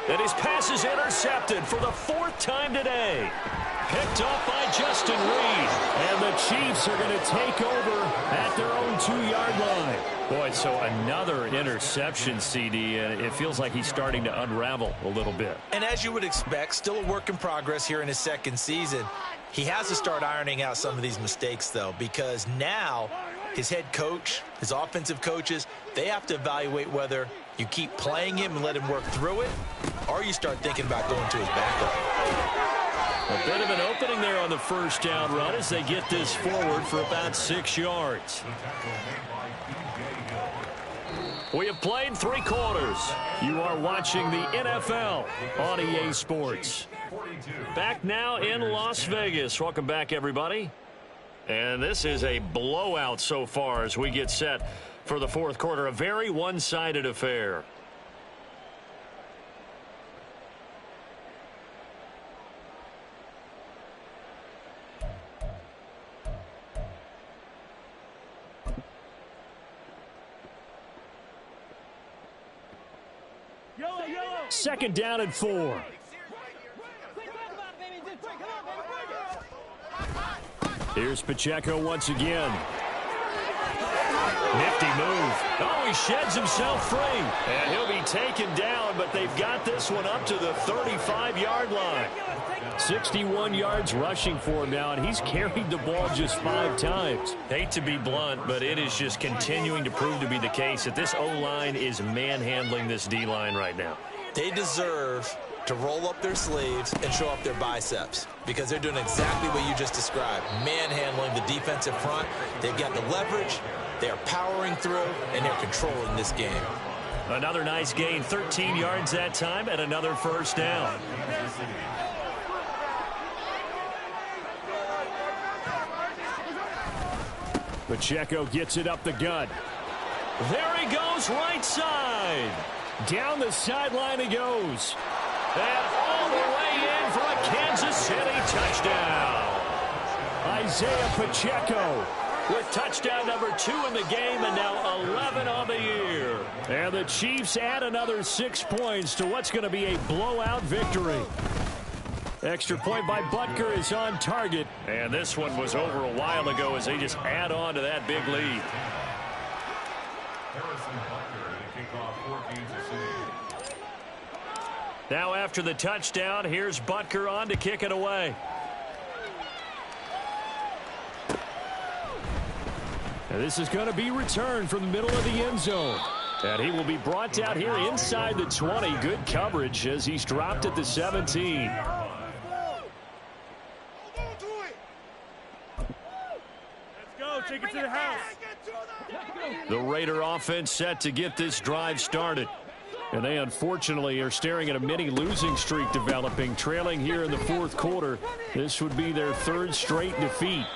And his pass is intercepted for the 4th time today. Picked off by Justin Reed. And the Chiefs are going to take over at their own 2-yard line. Boy, so another interception, CD, and it feels like he's starting to unravel a little bit. And as you would expect, still a work in progress here in his 2nd season. He has to start ironing out some of these mistakes, though, because now his head coach, his offensive coaches, they have to evaluate whether you keep playing him and let him work through it, or you start thinking about going to his backup. A bit of an opening there on the first down run as they get this forward for about 6 yards. We have played 3 quarters. You are watching the NFL on EA Sports. Back now in Las Vegas. Welcome back, everybody. And this is a blowout so far as we get set for the 4th quarter. A very one-sided affair. Second down and 4. Here's Pacheco once again. Nifty move. Oh, he sheds himself free. And he'll be taken down, but they've got this one up to the 35-yard line. 61 yards rushing for him now, and he's carried the ball just 5 times. Hate to be blunt, but it is just continuing to prove to be the case that this O-line is manhandling this D-line right now. They deserve to roll up their sleeves and show up their biceps because they're doing exactly what you just described, manhandling the defensive front. They've got the leverage, they're powering through, and they're controlling this game. Another nice gain, 13 yards that time, and another first down. Pacheco gets it up the gut. There he goes, right side. Down the sideline he goes. And all the way in for a Kansas City touchdown. Isaiah Pacheco with touchdown number 2 in the game and now 11 on the year. And the Chiefs add another 6 points to what's going to be a blowout victory. Extra point by Butker is on target. And this one was over a while ago as they just add on to that big lead. Harrison Butker to kick off for Kansas City. Now after the touchdown, here's Butker on to kick it away. And this is going to be returned from the middle of the end zone. And he will be brought down here inside the 20. Good coverage as he's dropped at the 17. Take it to the house. The Raider offense set to get this drive started. And they unfortunately are staring at a mini losing streak developing, trailing here in the 4th quarter. This would be their 3rd straight defeat.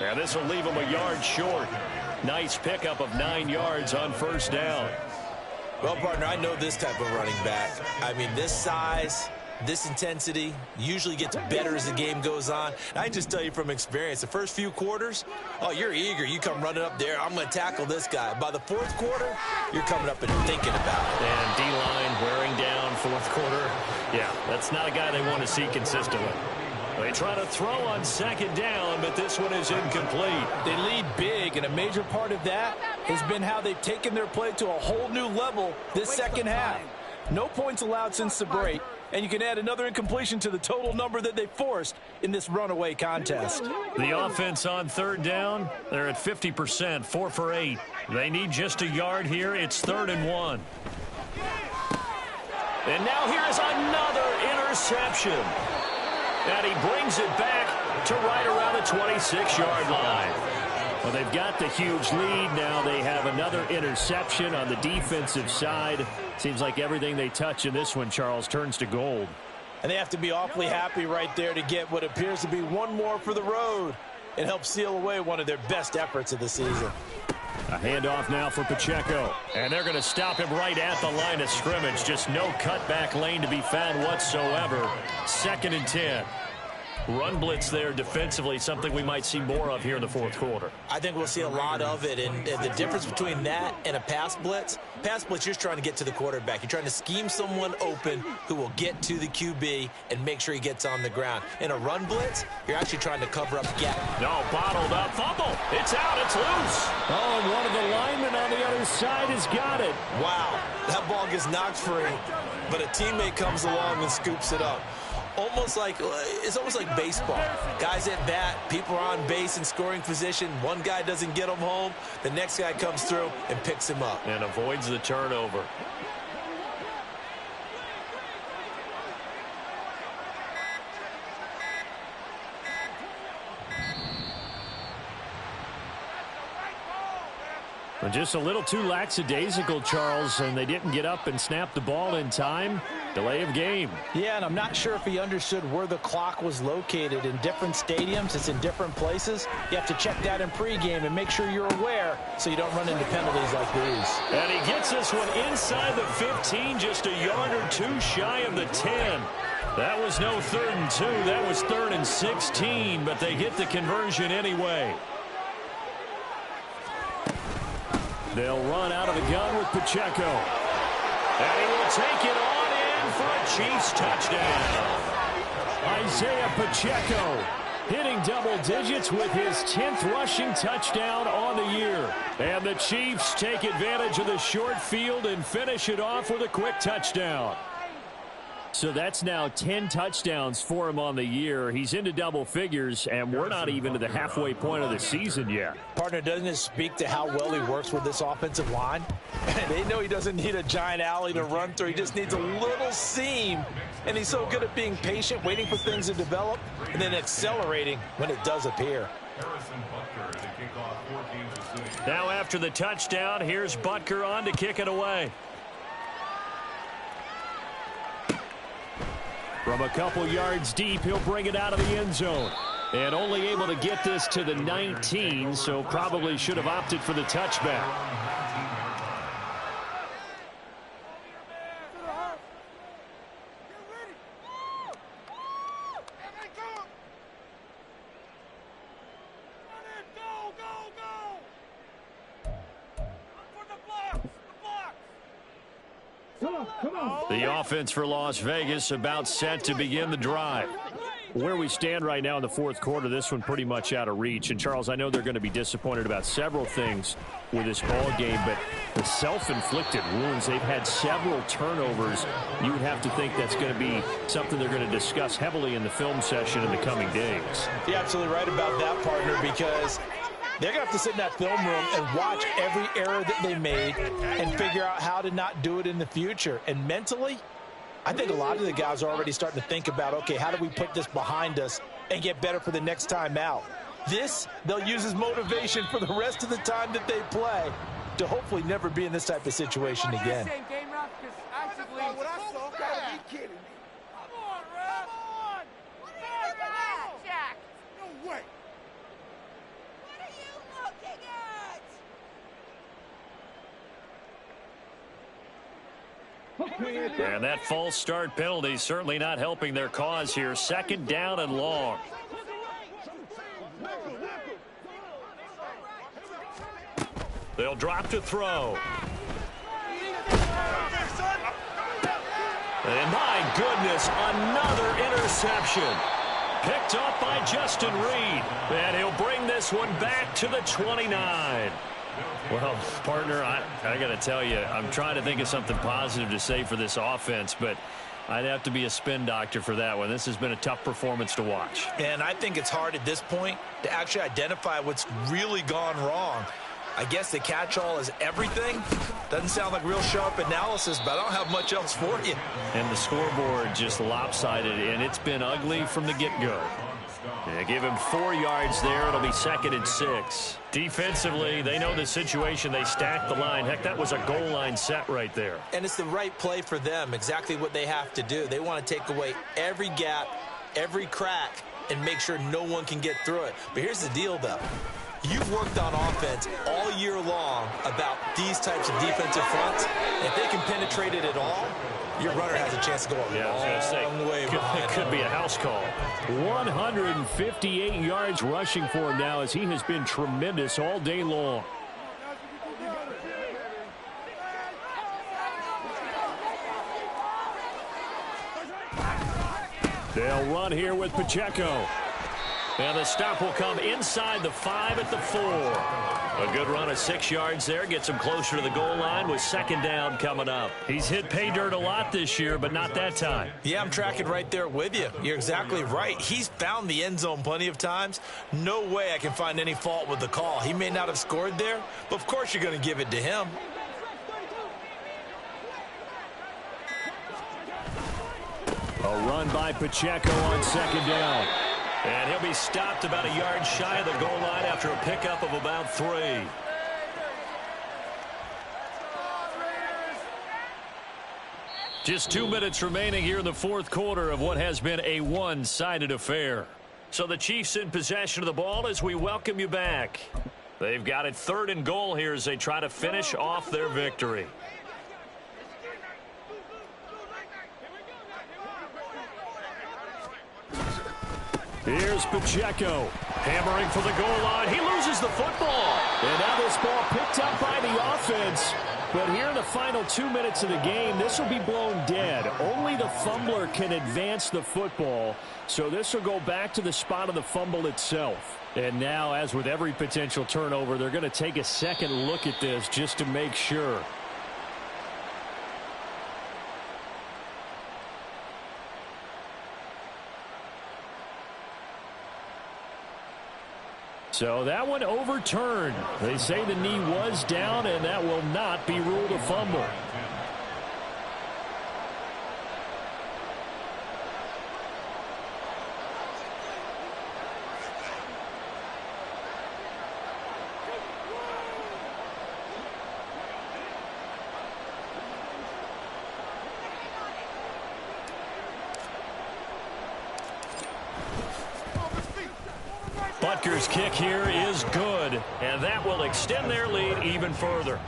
And this will leave them a yard short. Nice pickup of 9 yards on first down. Well, partner, I know this type of running back. I mean, this size, this intensity usually gets better as the game goes on. And I just tell you from experience, the first few quarters, oh, you're eager. You come running up there. I'm going to tackle this guy. By the 4th quarter, you're coming up and thinking about it. And D-line wearing down 4th quarter. Yeah, that's not a guy they want to see consistently. They try to throw on 2nd down, but this one is incomplete. They lead big, and a major part of that has been how they've taken their play to a whole new level this second half. No points allowed since the break, and you can add another incompletion to the total number that they forced in this runaway contest. The offense on 3rd down, they're at 50%, 4 for 8. They need just a yard here. It's 3rd and 1. And now here is another interception. And he brings it back to right around the 26-yard line. Well, they've got the huge lead. Now they have another interception on the defensive side. Seems like everything they touch in this one, Charles, turns to gold. And they have to be awfully happy right there to get what appears to be one more for the road and help seal away one of their best efforts of the season. A handoff now for Pacheco. And they're going to stop him right at the line of scrimmage. Just no cutback lane to be found whatsoever. 2nd and 10. Run blitz there defensively, something we might see more of here in the 4th quarter. I think we'll see a lot of it, and the difference between that and a pass blitz, you're just trying to get to the quarterback. You're trying to scheme someone open who will get to the QB and make sure he gets on the ground. In a run blitz, you're actually trying to cover up gap. No, bottled up, fumble. It's out, it's loose. Oh, and one of the linemen on the other side has got it. Wow, that ball gets knocked free, but a teammate comes along and scoops it up. It's almost like baseball. Guys at bat, people are on base in scoring position. One guy doesn't get him home. The next guy comes through and picks him up. And avoids the turnover. And just a little too lackadaisical, Charles, and they didn't get up and snap the ball in time. Delay of game. Yeah, and I'm not sure if he understood where the clock was located. In different stadiums, it's in different places. You have to check that in pregame and make sure you're aware so you don't run into penalties like these. And he gets this one inside the 15, just a yard or two shy of the 10. That was no 3rd and 2. That was 3rd and 16, but they get the conversion anyway. They'll run out of the gun with Pacheco. And he will take it on in for a Chiefs touchdown. Isaiah Pacheco hitting double digits with his 10th rushing touchdown on the year. And the Chiefs take advantage of the short field and finish it off with a quick touchdown. So that's now 10 touchdowns for him on the year. He's into double figures, and we're not even to the halfway point of the season yet. Partner, doesn't it speak to how well he works with this offensive line? They know he doesn't need a giant alley to run through. He just needs a little seam, and he's so good at being patient, waiting for things to develop, and then accelerating when it does appear. Now after the touchdown, here's Butker on to kick it away. From a couple yards deep, he'll bring it out of the end zone. And only able to get this to the 19, so probably should have opted for the touchback. The offense for Las Vegas about set to begin the drive. Where we stand right now in the fourth quarter, this one pretty much out of reach. And, Charles, I know they're going to be disappointed about several things with this ball game, but the self-inflicted wounds, they've had several turnovers. You would have to think that's going to be something they're going to discuss heavily in the film session in the coming days. You're absolutely right about that, partner, because they're going to have to sit in that film room and watch every error that they made and figure out how to not do it in the future. And mentally, I think a lot of the guys are already starting to think about, okay, how do we put this behind us and get better for the next time out? This, they'll use as motivation for the rest of the time that they play to hopefully never be in this type of situation again. And that false start penalty certainly not helping their cause here. Second down and long. They'll drop to throw. And my goodness, another interception. Picked up by Justin Reed. And he'll bring this one back to the 29. Well, partner, I got to tell you, I'm trying to think of something positive to say for this offense, but I'd have to be a spin doctor for that one. This has been a tough performance to watch. And I think it's hard at this point to actually identify what's really gone wrong. I guess the catch-all is everything. Doesn't sound like real sharp analysis, but I don't have much else for you. And the scoreboard just lopsided, and it's been ugly from the get-go. Yeah, give him 4 yards there. It'll be second and 6. Defensively, they know the situation. They stacked the line. Heck, that was a goal line set right there. And it's the right play for them, exactly what they have to do. They want to take away every gap, every crack, and make sure no one can get through it. But here's the deal, though. You've worked on offense all year long about these types of defensive fronts. If they can penetrate it at all, your runner has a chance to go a long way behind. It could be a house call. 158 yards rushing for him now as he has been tremendous all day long. They'll run here with Pacheco. And the stop will come inside the 5 at the 4. A good run of 6 yards there. Gets him closer to the goal line with second down coming up. He's hit pay dirt a lot this year, but not that time. Yeah, I'm tracking right there with you. You're exactly right. He's found the end zone plenty of times. No way I can find any fault with the call. He may not have scored there, but of course you're going to give it to him. A run by Pacheco on second down. And he'll be stopped about a yard shy of the goal line after a pickup of about 3. Just 2 minutes remaining here in the fourth quarter of what has been a one-sided affair. So the Chiefs in possession of the ball as we welcome you back. They've got it 3rd and goal here as they try to finish off their victory. Here's Pacheco, hammering for the goal line. He loses the football. And now this ball picked up by the offense. But here in the final 2 minutes of the game, this will be blown dead. Only the fumbler can advance the football, so this will go back to the spot of the fumble itself. And now, as with every potential turnover, they're going to take a second look at this just to make sure. So that one overturned. They say the knee was down, and that will not be ruled a fumble. Butker's kick here is good, and that will extend their lead even further.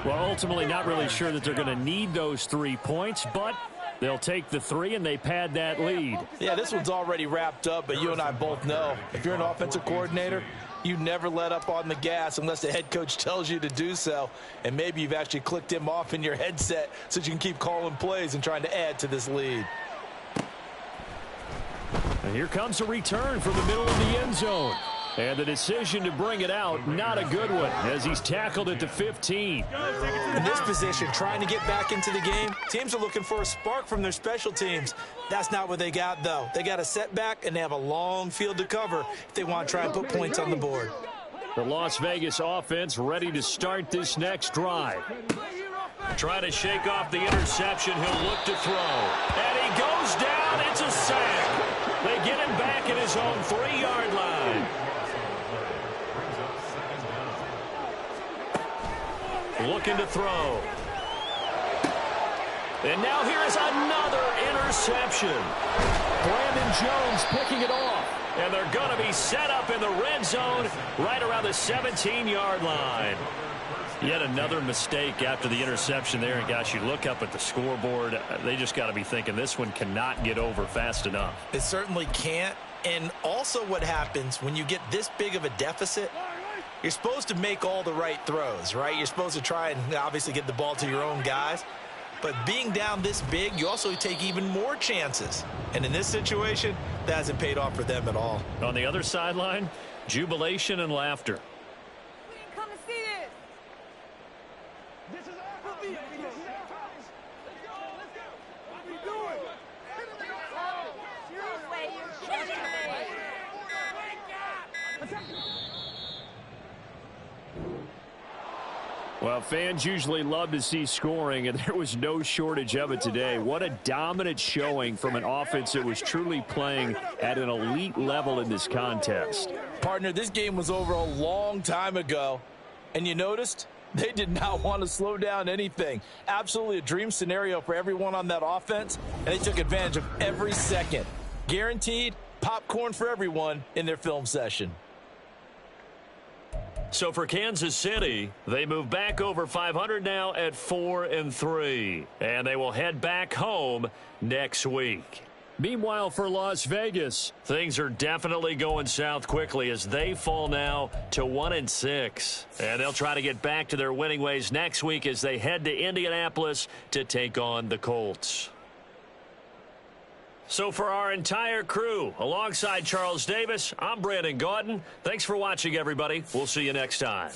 Well, ultimately not really sure that they're going to need those 3 points, but they'll take the 3 and they pad that lead. Yeah, this one's already wrapped up, but you and I both know if you're an offensive coordinator, you never let up on the gas unless the head coach tells you to do so, and maybe you've actually clicked him off in your headset so you can keep calling plays and trying to add to this lead. And here comes a return from the middle of the end zone. And the decision to bring it out, not a good one, as he's tackled at the 15. In this position, trying to get back into the game, teams are looking for a spark from their special teams. That's not what they got, though. They got a setback, and they have a long field to cover if they want to try and put points on the board. The Las Vegas offense ready to start this next drive. Trying to shake off the interception. He'll look to throw. And he goes down. It's a sack. They get him back at his own 3-yard line. Looking to throw. And now here is another interception. Brandon Jones picking it off. And they're going to be set up in the red zone right around the 17-yard line. Yet another mistake after the interception there. And, gosh, you look up at the scoreboard. They just got to be thinking this one cannot get over fast enough. It certainly can't. And also what happens when you get this big of a deficit, you're supposed to make all the right throws, right? You're supposed to try and obviously get the ball to your own guys. But being down this big, you also take even more chances. And in this situation, that hasn't paid off for them at all. On the other sideline, jubilation and laughter. We didn't come to see this. This is our house. Let's go. What are we doing? No way, you're kidding me. Well, fans usually love to see scoring, and there was no shortage of it today. What a dominant showing from an offense that was truly playing at an elite level in this contest. Partner, this game was over a long time ago, and you noticed they did not want to slow down anything. Absolutely a dream scenario for everyone on that offense, and they took advantage of every second. Guaranteed popcorn for everyone in their film session. So for Kansas City, they move back over 500 now at 4-3, and they will head back home next week. Meanwhile, for Las Vegas, things are definitely going south quickly as they fall now to 1-6. And they'll try to get back to their winning ways next week as they head to Indianapolis to take on the Colts. So for our entire crew, alongside Charles Davis, I'm Brandon Gaudin. Thanks for watching, everybody. We'll see you next time.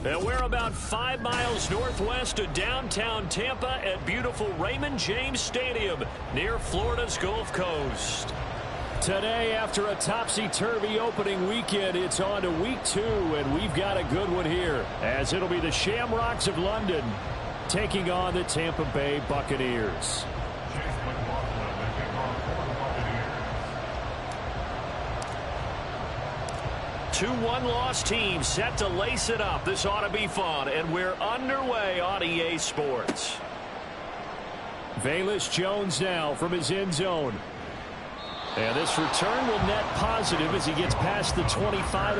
And we're about 5 miles northwest of downtown Tampa at beautiful Raymond James Stadium near Florida's Gulf Coast. Today, after a topsy-turvy opening weekend, it's on to week 2, and we've got a good one here, as it'll be the Shamrocks of London taking on the Tampa Bay Buccaneers. 2-1 team set to lace it up. This ought to be fun, and we're underway on EA Sports. Velus Jones now from his end zone. And this return will net positive as he gets past the 25.